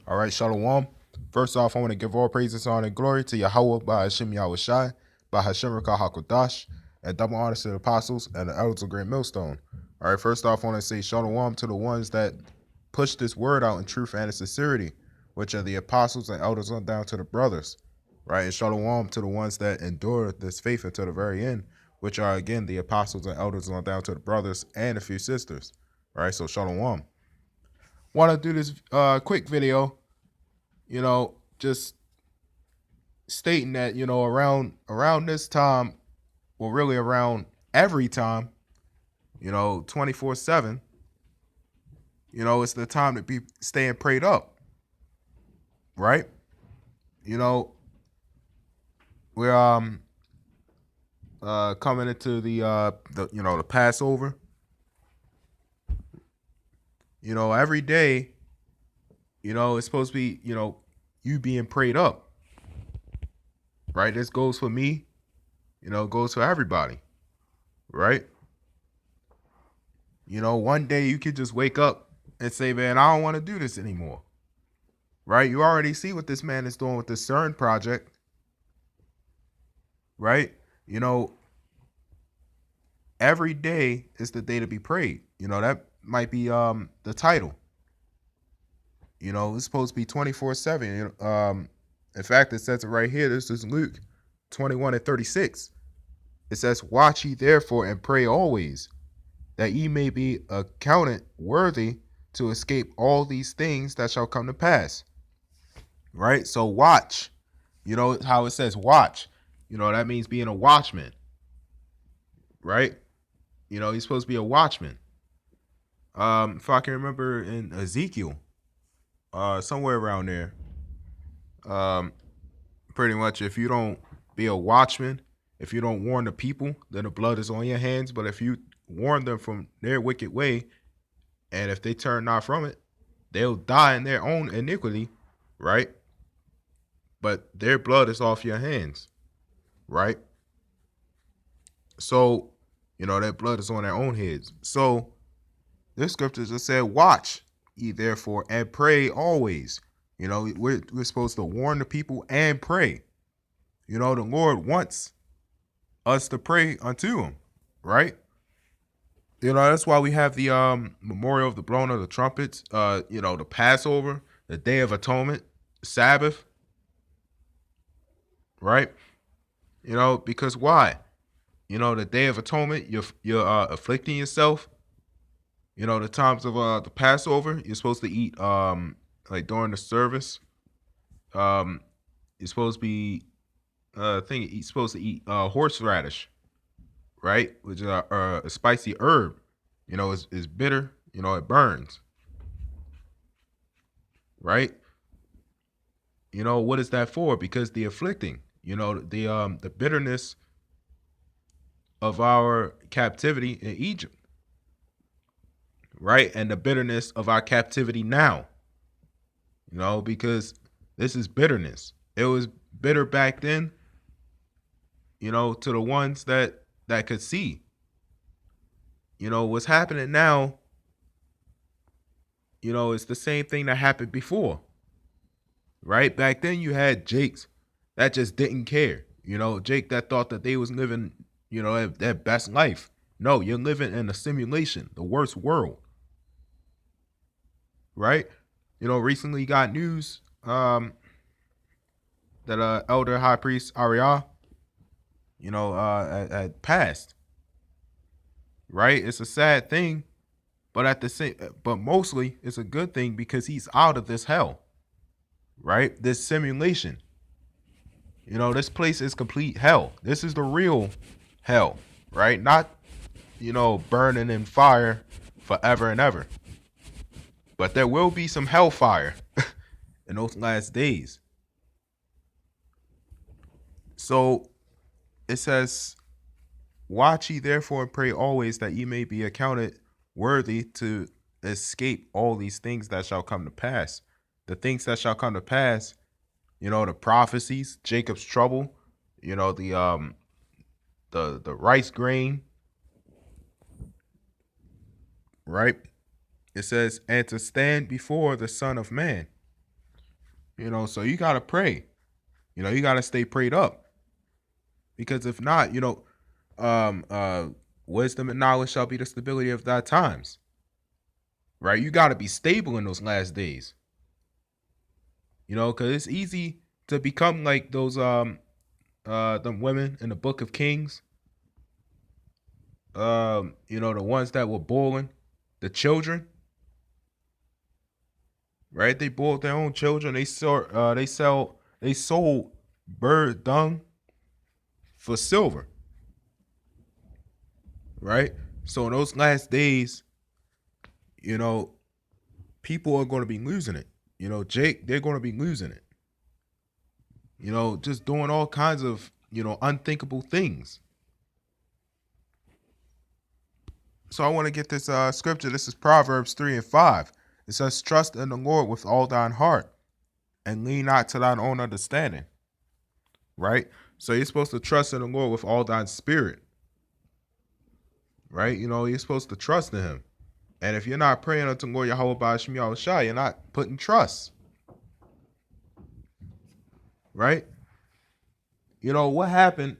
All right, Shalom. First off, I want to give all praises, honor, and glory to Yahweh by Hashem Yahushai, by Hashem Rakah HaKodash, and double honors to the apostles and the elders of Great Millstone. All right, first off, I want to say Shalom to the ones that push this word out in truth and in sincerity, which are the apostles and elders on down to the brothers. Right, and Shalom to the ones that endure this faith until the very end, which are again the apostles and elders on down to the brothers and a few sisters. All right, so Shalom. Want to do this quick video, just stating that around this time, well, really around every time, 24/7, it's the time to be staying prayed up, right? You know, we're coming into the Passover. Every day, it's supposed to be, you being prayed up, right? This goes for me, goes for everybody, right? One day you could just wake up and say, man, I don't want to do this anymore, right? You already see what this man is doing with the CERN project, right? Every day is the day to be prayed. That might be the title. It's supposed to be 24/7. In fact, it says it right here. This is Luke 21:36. It says, watch ye therefore and pray always, that ye may be accounted worthy to escape all these things that shall come to pass. Right? So watch. You know how it says watch. That means being a watchman. Right? You're supposed to be a watchman. If I can remember in Ezekiel, somewhere around there, pretty much if you don't be a watchman, if you don't warn the people, then the blood is on your hands. But if you warn them from their wicked way, and if they turn not from it, they'll die in their own iniquity, right? But their blood is off your hands, right? So, their blood is on their own heads. So, this scripture just said, watch ye therefore and pray always. We're supposed to warn the people and pray. The Lord wants us to pray unto him, right? That's why we have the memorial of the blowing of the trumpets, the Passover, the Day of Atonement, Sabbath, right? Because why? The Day of Atonement, you're afflicting yourself. The times of the Passover, you're supposed to eat like during the service. You're supposed to be you're supposed to eat horseradish, right? Which is a spicy herb. It's bitter. It burns, right? What is that for? Because the afflicting, the bitterness of our captivity in Egypt, right? And the bitterness of our captivity now, because this is bitterness. It was bitter back then, to the ones that could see. What's happening now, it's the same thing that happened before, right? Back then you had Jakes that just didn't care. Jake that thought that they was living, their best life. No, you're living in a simulation, the worst world, right? Recently got news that Elder High Priest Ariah, had passed. Right? It's a sad thing, but but mostly it's a good thing because he's out of this hell. Right? This simulation. This place is complete hell. This is the real hell, right? Not, burning in fire forever and ever. But there will be some hellfire in those last days. So it says, watch ye therefore and pray always, that ye may be accounted worthy to escape all these things that shall come to pass. The things that shall come to pass, the prophecies, Jacob's trouble, the rice grain, right? It says, and to stand before the Son of Man. So you got to pray. You got to stay prayed up. Because if not, um, uh, wisdom and knowledge shall be the stability of thy times. Right? You got to be stable in those last days. Because it's easy to become like those the women in the Book of Kings. The ones that were boiling the children. Right? They boiled their own children. They sold bird dung for silver. Right? So in those last days, people are going to be losing it. Jake, they're going to be losing it. Just doing all kinds of, unthinkable things. So I want to get this scripture. This is Proverbs 3:5. It says, trust in the Lord with all thine heart and lean not to thine own understanding. Right? So you're supposed to trust in the Lord with all thine spirit. Right? You're supposed to trust in him. And if you're not praying unto Lord Yahweh Ba'ashem Yahushua, you're not putting trust. Right? What happened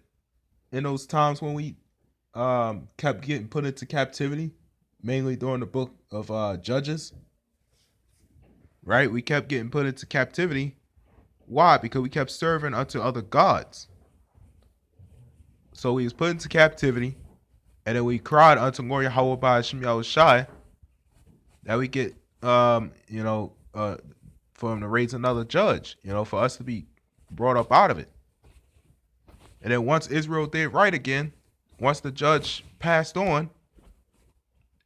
in those times when we kept getting put into captivity, mainly during the book of Judges? Right? We kept getting put into captivity. Why? Because we kept serving unto other gods. So we was put into captivity, and then we cried unto Lord Yahweh Ba'ashem Yahushua that we get, for him to raise another judge, for us to be brought up out of it. And then once Israel did right again, once the judge passed on,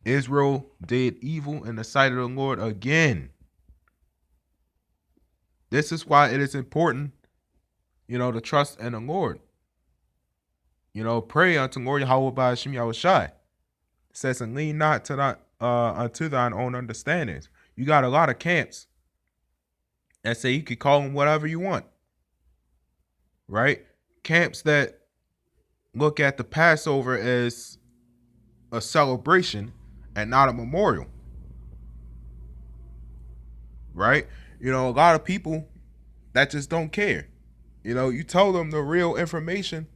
Israel did evil in the sight of the Lord again. This is why it is important, to trust in the Lord. Pray unto Lord Yahweh Ba'ashem Yahushua. It says, and lean not to unto thine own understandings. You got a lot of camps that say you could call them whatever you want. Right? Camps that look at the Passover as a celebration and not a memorial. Right? A lot of people that just don't care. You tell them the real information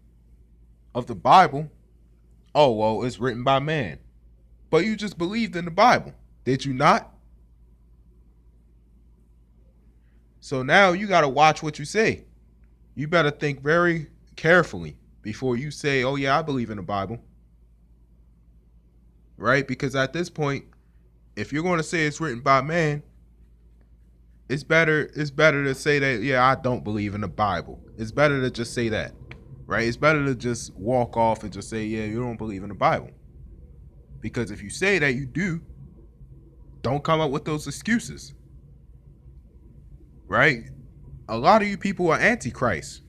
of the Bible. Oh, well, it's written by man. But you just believed in the Bible. Did you not? So now you got to watch what you say. You better think very carefully before you say, oh, yeah, I believe in the Bible. Right? Because at this point, if you're going to say it's written by man, it's better to say that, yeah, I don't believe in the Bible. It's better to just say that. Right? It's better to just walk off and just say, yeah, you don't believe in the Bible. Because if you say that you do, don't come up with those excuses. Right? A lot of you people are antichrist.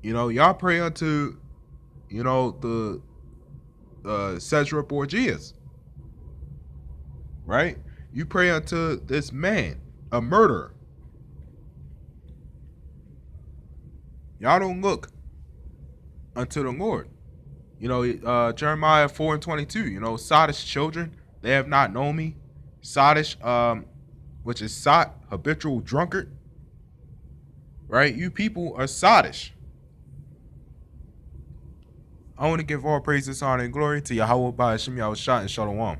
Y'all pray unto, the Cesar Borgias. Right? You pray unto this man, a murderer. Y'all don't look unto the Lord. Jeremiah 4:22, Sod's children, they have not known me. Sodish, which is sot, habitual drunkard. Right? You people are sodish. I want to give all praises, honor, and glory to Yahweh Ba'ashem Yahushua and Shalom.